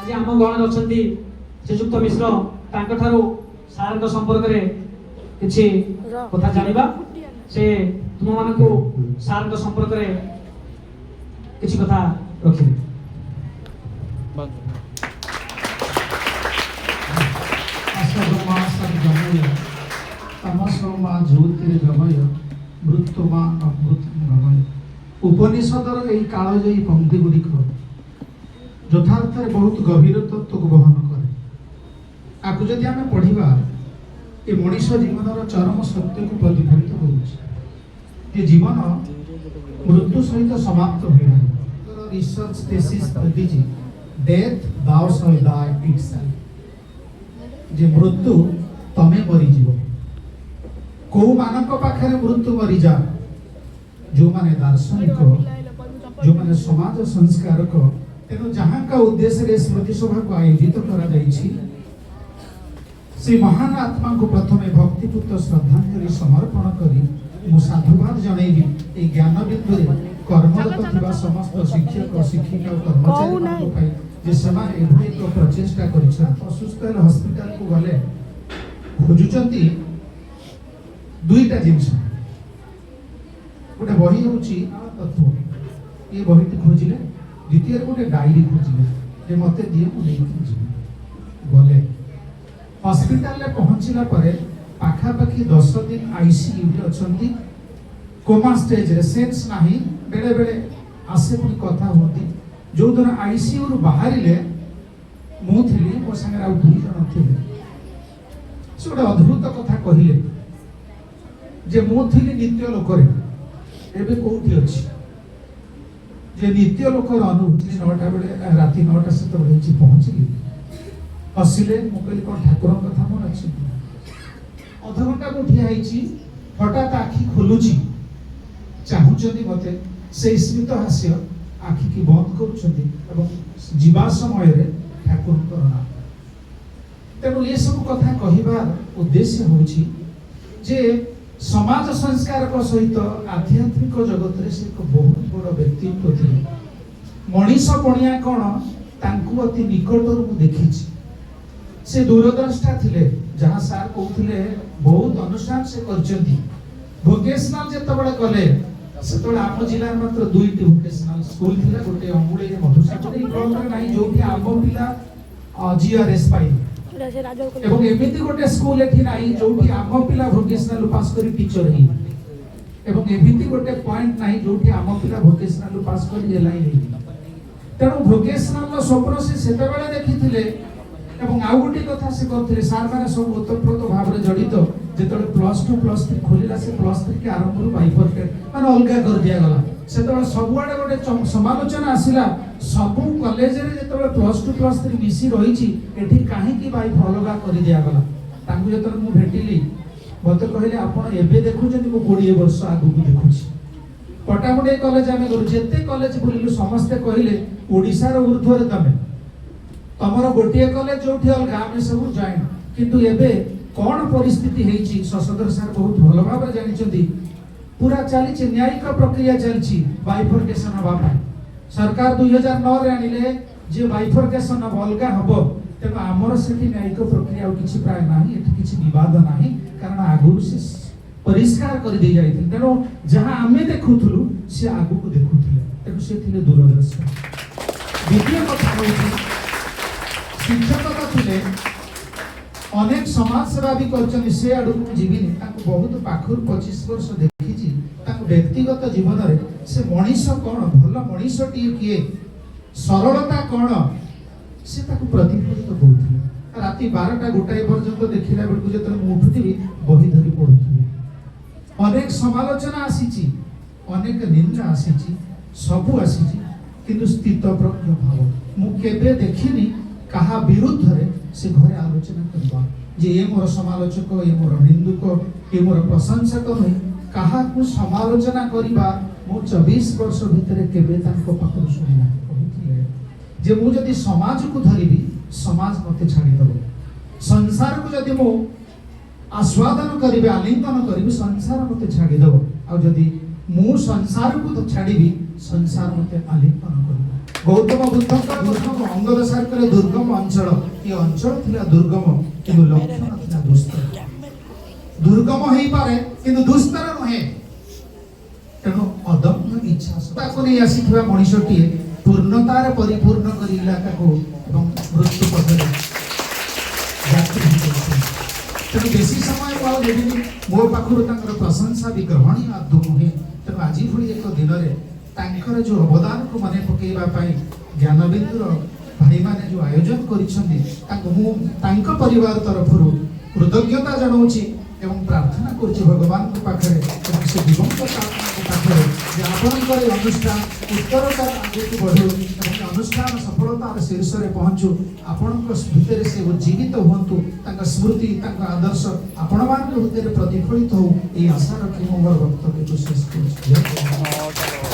आज आम गण अच्छा श्रीजुक्त मिश्र तांकठारू सार संपर्क में किसी कथा जानिबा से तुम मान को सार संपर्क में किसी कथा रखिबे। उपनिषदर यही कालजयी पंक्ति गुड़िक यथार्थ बहुत गभीर तत्व को बहन करे। आपको जदि आम पढ़ा ये मनीष जीवन चरम सत्य को प्रतिफलित हो जीवन मृत्यु सहित समाप्त हुए। रिसर्च थीसिस लिखी डेथ दाउ शैल डाई इटसेल्फ जे मृत्यु तमे मरी जीव को मानक पाखे मृत्यु मरी जा जो माने दार्शनिक जो माने समाज संस्कारक तेणु जहाँ का उद्देश्य स्मृति सभा को आयोजित करा जाइछि श्री महान आत्मा को प्रथमे भक्तिपूत श्रद्धांजलि समर्पण करी मु साधुवाद जनैबी ए ज्ञान बिंदु कर्मरत थिबा समस्त शिक्षक शिक्षिका और कर्मचारी पाई जे समाज एभली एक प्रचेष्टा करिछन। असुस्थ हॉस्पिटल को गले खोजुचंती दुईटा जिनिस गोटे बही होची तत्व ये बहीटी खोजिले द्वितीय गोटे डायरी खोजिले जे मते दिए मु नहीं गले हॉस्पिटल ले पहुंचला परे पाखा पाखी 10 दिन आईसीयू रे अछंती कोमा स्टेज रे सेंस नाही बेले बेले आसे पुनी कथा होती जो दिन आईसीयू रु बाहरिले मु थिली मो संगे आ दुई जण थिले से गोटे अद्भुत कथा कहिले जे मु थिली नित्य लोकरे एबे कोठी अछि जे नित्य लोकर अनुभूति 9टा बेले राति 9टा से तो रही पहुंचली हसिले मु कहली कोन ठाकुर कथा मन अछि अध घंटा को ठिया आइछि हठात आखि खोलुछि चाहुचंदी मते से स्मित हास्य आखि की बंद करूचंदी एवं जीवा समय रे ठाकुर करना तेणु ये सब कथा कहिबार उद्देश्य होछि जे समाज संस्कार को सहित आध्यात्मिक जगत रे से एक बहुत बड़ व्यक्तित्व थे मनीष पणिया कौन तांकु अति निकटरू मु देखिछि से दूरदर्शिता थिले जहां सार कहउथिले बहुत अनुष्ठान से करचंती वोकेशनल जेतबेले कले सेतबेले आम जिल्ला मात्र दुईटी वोकेशनल स्कूल थिला गोटे अंगुळे मधुसागरी ब्लॉक रे नाही जो कि आम पिला जीआरएस पाई एवं एमिति गोटे स्कूल एठी नाही जोठी आम पिला वोकेशनल पास करी टीचर ही एवं एमिति गोटे पॉइंट नाही जोठी आम पिला वोकेशनल पास करी एलाई नहीं तेणु वोकेशनल नो स्वप्न से सेतबेले देखिथिले एवं आउ गोटे कथा से करथिले सार माने सब ओतप्रोत भाव रे जडित जेतबेले +2 +3 खोलिला से +3 के आरंभ रु बाइफरकेट माने अलगा कर दिया गला सेतबेले सबुआडे गोटे समालोचना आसिला सबु कॉलेज रे जेतबेले +2 +3 मिसी रहिछि एठी काहे की बाइफ अलगा कर दिया गला तांकु जेतबेले मु भेटिली मते कहले आपण एबे देखु जनी मु 20 वर्ष आगु को देखुछि पटामुडे कॉलेज आमे गरु जेते कॉलेज बुलिलु समस्त कहले ओडिसा रो ऊर्ध्व रे तमे तमरो गोटिए कॉलेज जोठी अलगा आमे सब जाइन किंतु एबे कोन परिस्थिति हेछि ससदर सर बहुत भलो भाबे जानिचंदी पूरा चलीछि न्यायिक प्रक्रिया चलछि बाइफरकेशन हबा पाई सरकार 2009 रे आनिले जे बाइफरकेशन अलगा हबो तेबे हमर सेठी न्यायिक प्रक्रिया किछि प्राय नाही एठी किछि विवाद नाही कारण आगु से परिष्कार कर दी जाइथिल तेनो जहां आमे देखुथुलु से आगु को देखुथिले तेनो से थिले दूरदर्शी द्वितीय कथा होछि शिक्षक थिले अनेक समाज सेवा भी करछन से आडु जीविनी ताको बहुत पाखुर 25 वर्ष देखिछि ताको व्यक्तिगत जीवन रे से मनीष कोन भलो मनीष टी किए सरलता कोन से ताको प्रतिफलित होउथिले राति 12टा गोटाए पर्यंत देखिला बेलकु जेतले मु उठुथिबी बही धरी पढुथिबी अनेक समालोचना आसीछि अनेक निंदा आसीछि सबु आसीछि किंतु स्थित प्रज्ञ भाव मु केबे देखिनी कहा विरुद्ध रे से घरे आलोचना करबा जे ये मोर समालोचक ये मोर निंदुक ये मोर प्रशंसक नहीं कहा को समालोचना करिबा मु 24 वर्ष भितरे केबे ताको पाखर सुनिना कहथिले जे मु जदी समाज को धरिबी समाज मते छाडी दबो संसार को जदी मु आस्वादन करिबे आलिंगन करिबे संसार मते छाडी दबो आ जदी मु संसार को तो छाडीबी संसार मते आलिंगन करबो गौतम बुद्धଙ୍କର ପ୍ରଥମ ଅଙ୍ଗଦ ସାର୍କରେ ଦୁର୍ଗମ ଅଞ୍ଚଳ ଏ ଅଞ୍ଚଳ ଥିଲା ଦୁର୍ଗମ କିନ୍ତୁ ଲକ୍ଷଣ ଥିଲା ଦୁସ୍ତର ଦୁର୍ଗମ ହେଇପାରେ କିନ୍ତୁ ଦୁସ୍ତର ନୁହେଁ ତେଣୁ ଅଦମ୍ୟ ଇଚ୍ଛା ତାକୁ ନେଇ ଆସିଥିବା ମଣିଷଟିଏ ପୂର୍ଣ୍ଣତାରେ ପରିପୂର୍ଣ୍ଣ କରି ଇଲାକାକୁ ଏବଂ ମୃତ୍ୟୁ ପଥରେ ଯାତ୍ରୀ ହୋଇଛନ୍ତି ତେଣୁ ବେଶୀ ସମୟ ଆଉ ଦେବିନି ମୋ ପାଖରୁ ତାଙ୍କର ପ୍ରଶଂସା ବି ଗ୍ରହଣୀୟ ଆଦୌ ନୁହେଁ ତେଣୁ ଆଜି ଭଳି ଏକ ଦିନରେ ତାଙ୍କର ଯେଉଁ ଅବଦାନକୁ ମନେ ପକାଇବା ପାଇଁ ଜ୍ଞାନବିନ୍ଦୁର ଭାଇମାନେ ଯେଉଁ ଆୟୋଜନ କରିଛନ୍ତି ତାଙ୍କୁ ମୁଁ ତାଙ୍କ ପରିବାର ତରଫରୁ କୃତଜ୍ଞତା ଜଣାଉଛି ଏବଂ ପ୍ରାର୍ଥନା କରୁଛି ଭଗବାନଙ୍କ ପାଖରେ ଏବଂ ସେ ଦିବଂଗତ ଆତ୍ମାଙ୍କ ପାଖରେ ଯେ ଆପଣଙ୍କର ଏ ଅନୁଷ୍ଠାନ ଉତ୍ତରତାର ଆଗକୁ ବଢ଼ୁ ଏବଂ ଏ ଅନୁଷ୍ଠାନ ସଫଳତାର ଶୀର୍ଷରେ ପହଞ୍ଚୁ ଆପଣଙ୍କ ଭିତରେ ସେ ଉଜ୍ଜୀବିତ ହୁଅନ୍ତୁ ତାଙ୍କ ସ୍ମୃତି ତାଙ୍କ ଆଦର୍ଶ ଆପଣମାନଙ୍କ ଭିତରେ ପ୍ରତିଫଳିତ ହଉ ଏହି ଆଶା ରଖି ମୁଁ ମୋର ବକ୍ତବ୍ୟକୁ ଶେଷ କରୁଛି।